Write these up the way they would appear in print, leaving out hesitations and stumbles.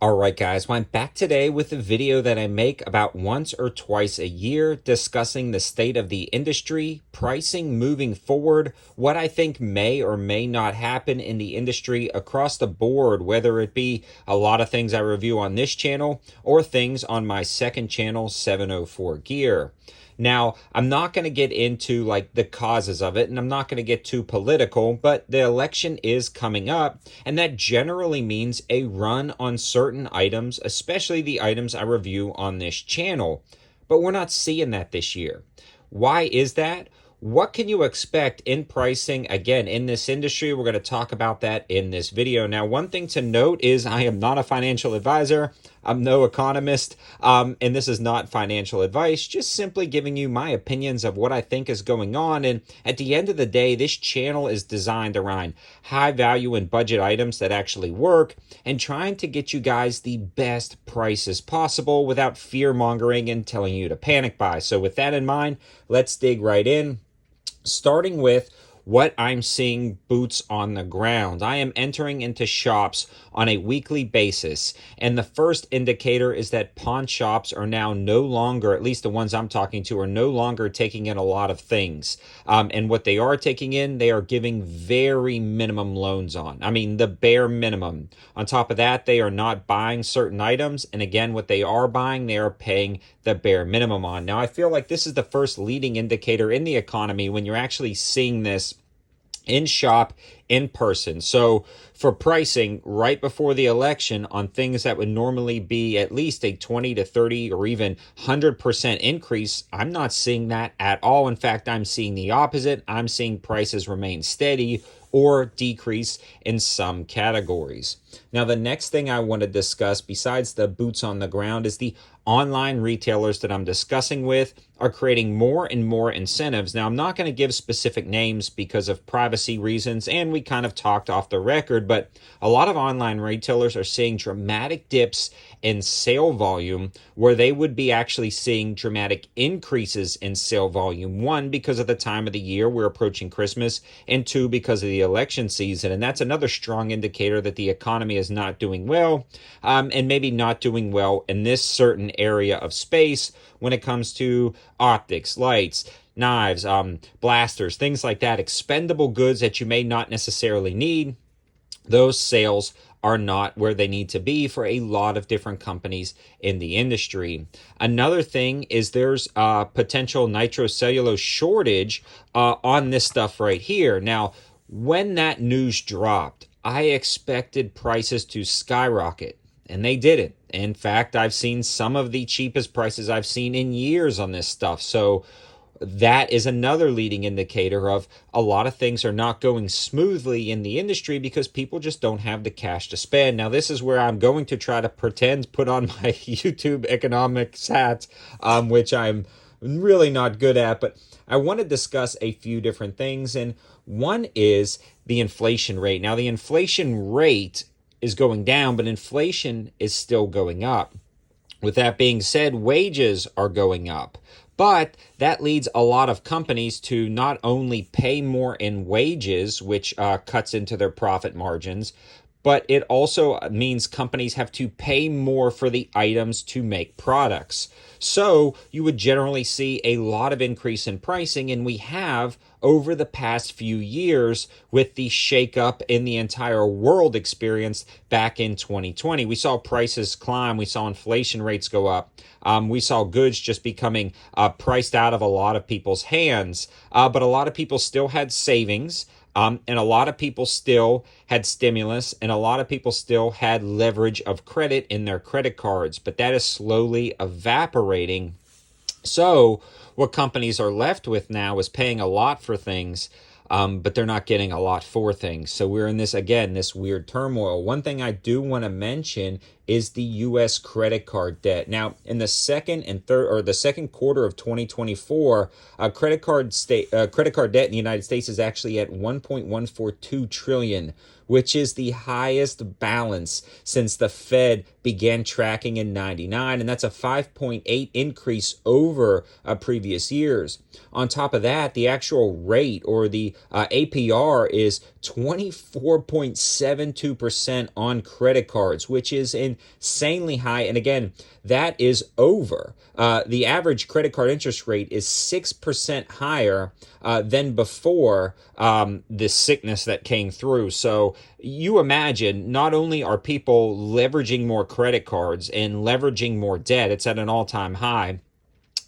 All right, guys, well, I'm back today with a video that I make about once or twice a year discussing the state of the industry, pricing moving forward, what I think may or may not happen in the industry across the board, whether it be a lot of things I review on this channel or things on my second channel, 704 Gear. Now, I'm not going to get into like the causes of it, and I'm not going to get too political, but the election is coming up, and that generally means a run on certain items, especially the items I review on this channel. But we're not seeing that this year. Why is that? What can you expect in pricing again in this industry? We're going to talk about that in this video. Now, one thing to note is I am not a financial advisor. I'm no economist, and this is not financial advice, just simply giving you my opinions of what I think is going on. And at the end of the day, this channel is designed around high value and budget items that actually work and trying to get you guys the best prices possible without fear mongering and telling you to panic buy. So with that in mind, let's dig right in. Starting with what I'm seeing boots on the ground. I am entering into shops on a weekly basis, and the first indicator is that pawn shops are now no longer, at least the ones I'm talking to, are no longer taking in a lot of things. And what they are taking in, they are giving very minimum loans on. I mean, the bare minimum. On top of that, they are not buying certain items, and again, what they are buying, they are paying the bare minimum on. Now, I feel like this is the first leading indicator in the economy when you're actually seeing this in shop, in person. So for pricing right before the election on things that would normally be at least a 20 to 30 or even 100% increase, I'm not seeing that at all. In fact, I'm seeing the opposite. I'm seeing prices remain steady or decrease in some categories. Now, the next thing I want to discuss besides the boots on the ground is the online retailers that I'm discussing with are creating more and more incentives. Now, I'm not going to give specific names because of privacy reasons, and we kind of talked off the record, but a lot of online retailers are seeing dramatic dips in sale volume where they would be actually seeing dramatic increases in sale volume. One, because of the time of the year, we're approaching Christmas, and two, because of the election season. And that's another strong indicator that the economy is not doing well, and maybe not doing well in this certain area of space when it comes to optics, lights, knives, blasters, things like that, expendable goods that you may not necessarily need. Those sales are not where they need to be for a lot of different companies in the industry. Another thing is there's a potential nitrocellulose shortage on this stuff right here. Now, when that news dropped, I expected prices to skyrocket, and they didn't. In fact, I've seen some of the cheapest prices I've seen in years on this stuff. So that is another leading indicator of a lot of things are not going smoothly in the industry because people just don't have the cash to spend. Now, this is where I'm going to try to put on my YouTube economics hat, which I'm really not good at, but I want to discuss a few different things. And one is the inflation rate. Now, the inflation rate is going down, but inflation is still going up. With that being said, wages are going up. But that leads a lot of companies to not only pay more in wages, which cuts into their profit margins, but it also means companies have to pay more for the items to make products. So you would generally see a lot of increase in pricing, and we have over the past few years with the shakeup in the entire world experienced back in 2020. We saw prices climb. We saw inflation rates go up. We saw goods just becoming priced out of a lot of people's hands. But a lot of people still had savings. And a lot of people still had stimulus, and a lot of people still had leverage of credit in their credit cards, but that is slowly evaporating. So what companies are left with now is paying a lot for things, but they're not getting a lot for things. So we're in this, again, this weird turmoil. One thing I do want to mention is the U.S. credit card debt. Now, in the second and third, or the second quarter of 2024, credit card debt in the United States is actually at 1.142 trillion, which is the highest balance since the Fed began tracking in 99, and that's a 5.8 increase over previous years. On top of that, the actual rate, or the APR, is 24.72% on credit cards, which is an insanely high. And again, that is over. The average credit card interest rate is 6% higher than before the sickness that came through. So you imagine, not only are people leveraging more credit cards and leveraging more debt, it's at an all-time high,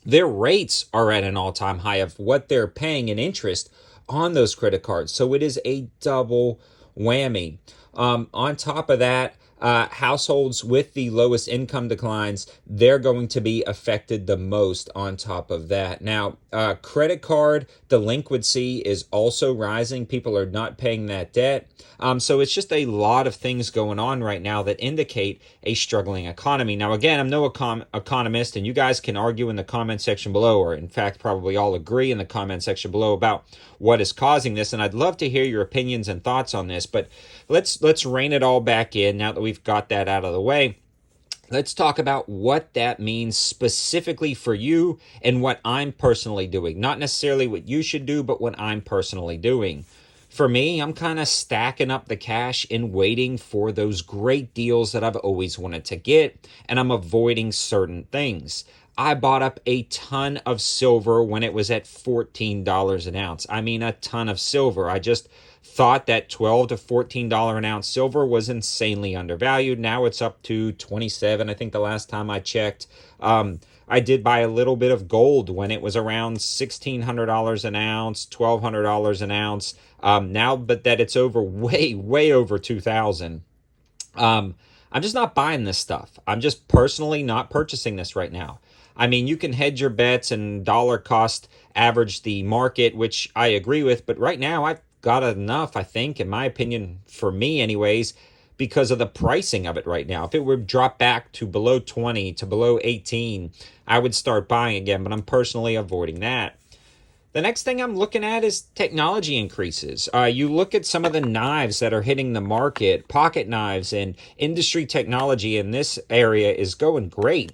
their rates are at an all-time high of what they're paying in interest on those credit cards. So it is a double whammy. On top of that, households with the lowest income declines, they're going to be affected the most on top of that. Now, credit card delinquency is also rising. People are not paying that debt. So it's just a lot of things going on right now that indicate a struggling economy. Now, again, I'm no economist, and you guys can argue in the comment section below, or in fact, probably all agree in the comment section below about what is causing this. And I'd love to hear your opinions and thoughts on this. But let's rein it all back in now that we've got that out of the way. Let's talk about what that means specifically for you and what I'm personally doing. Not necessarily what you should do, but what I'm personally doing. For me, I'm kind of stacking up the cash and waiting for those great deals that I've always wanted to get, and I'm avoiding certain things. I bought up a ton of silver when it was at $14 an ounce. I mean, a ton of silver. I just thought that $12 to $14 an ounce silver was insanely undervalued. Now it's up to 27, I think the last time I checked. I did buy a little bit of gold when it was around $1,600 an ounce, $1,200 an ounce. Now, but that it's over way over 2,000. I'm just not buying this stuff. I'm just personally not purchasing this right now. I mean, you can hedge your bets and dollar cost average the market, which I agree with. But right now, I've got enough, I think, in my opinion, for me anyways, because of the pricing of it right now. If it would drop back to below 20, to below 18, I would start buying again, but I'm personally avoiding that. The next thing I'm looking at is technology increases. You look at some of the knives that are hitting the market, pocket knives, and industry technology in this area is going great.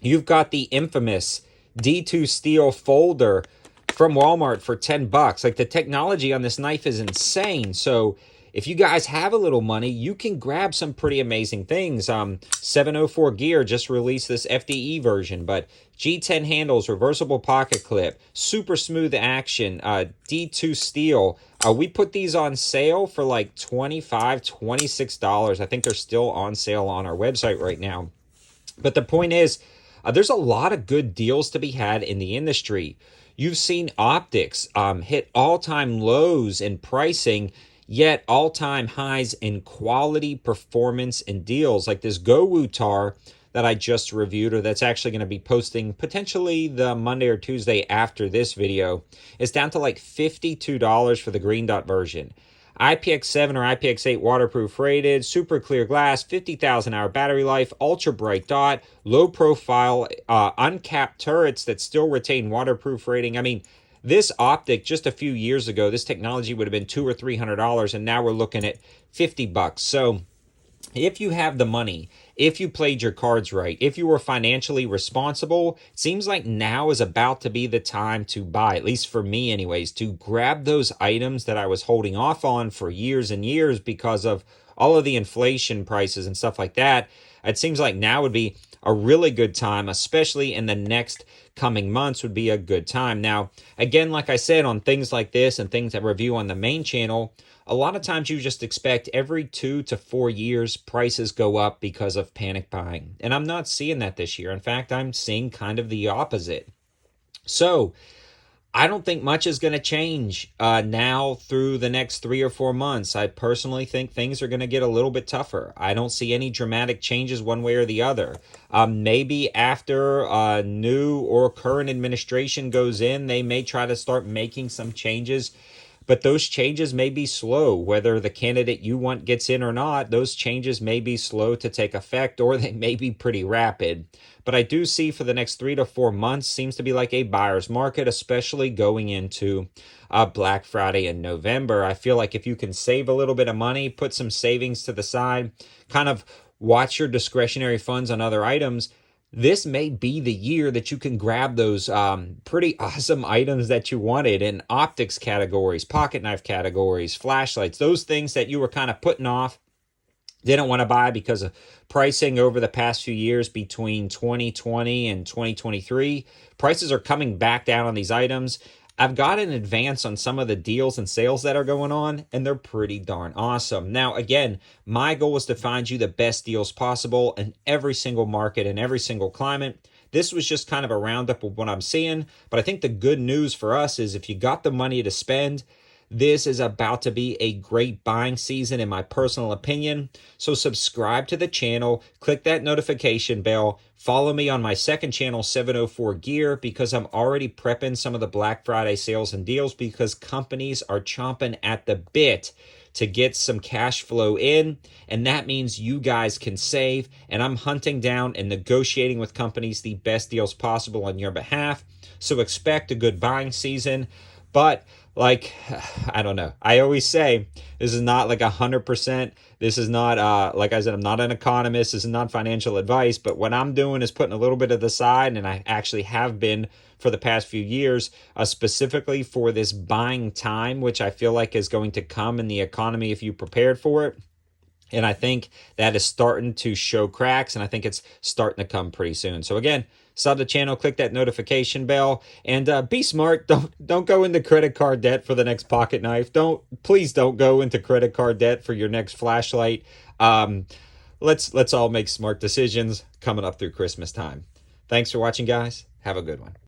You've got the infamous D2 steel folder from Walmart for $10. Like, the technology on this knife is insane. So if you guys have a little money, you can grab some pretty amazing things. 704 Gear just released this FDE version, but G10 handles, reversible pocket clip, super smooth action, D2 steel. We put these on sale for like $25, $26. I think they're still on sale on our website right now. But the point is, there's a lot of good deals to be had in the industry. You've seen optics hit all-time lows in pricing, yet all-time highs in quality, performance, and deals. Like this GoWooTar that I just reviewed, or that's actually going to be posting potentially the Monday or Tuesday after this video, is down to like $52 for the green dot version. IPX7 or IPX8 waterproof rated, super clear glass, 50,000 hour battery life, ultra bright dot, low profile, uncapped turrets that still retain waterproof rating. I mean, this optic just a few years ago, this technology would have been $200 or $300, and now we're looking at $50. So if you have the money, if you played your cards right, if you were financially responsible, it seems like now is about to be the time to buy, at least for me anyways, to grab those items that I was holding off on for years and years because of all of the inflation prices and stuff like that. It seems like now would be a really good time, especially in the next coming months would be a good time. Now, again, like I said, on things like this and things I review on the main channel, a lot of times you just expect every 2 to 4 years prices go up because of panic buying. And I'm not seeing that this year. In fact, I'm seeing kind of the opposite. So I don't think much is going to change now through the next 3 or 4 months. I personally think things are going to get a little bit tougher. I don't see any dramatic changes one way or the other. Maybe after a new or current administration goes in, they may try to start making some changes. But those changes may be slow. Whether the candidate you want gets in or not, those changes may be slow to take effect, or they may be pretty rapid. But I do see for the next 3 to 4 months seems to be like a buyer's market, especially going into Black Friday in November. I feel like if you can save a little bit of money, put some savings to the side, kind of watch your discretionary funds on other items, this may be the year that you can grab those pretty awesome items that you wanted in optics categories, pocket knife categories, flashlights, those things that you were kind of putting off. didn't want to buy because of pricing over the past few years between 2020 and 2023. Prices are coming back down on these items. I've got an advance on some of the deals and sales that are going on, and they're pretty darn awesome. Now, again, my goal is to find you the best deals possible in every single market and every single climate. This was just kind of a roundup of what I'm seeing, but I think the good news for us is if you got the money to spend, this is about to be a great buying season, in my personal opinion. So subscribe to the channel, click that notification bell, follow me on my second channel, 704 Gear, because I'm already prepping some of the Black Friday sales and deals because companies are chomping at the bit to get some cash flow in, and that means you guys can save, and I'm hunting down and negotiating with companies the best deals possible on your behalf. So expect a good buying season. But like, I don't know. I always say this is not like 100%. This is not, like I said, I'm not an economist. This is not financial advice. But what I'm doing is putting a little bit of the side, and I actually have been for the past few years, specifically for this buying time, which I feel like is going to come in the economy if you prepared for it. And I think that is starting to show cracks, and I think it's starting to come pretty soon. So again, sub the channel, click that notification bell, and be smart. Don't go into credit card debt for the next pocket knife. Please don't go into credit card debt for your next flashlight. Let's all make smart decisions coming up through Christmas time. Thanks for watching, guys. Have a good one.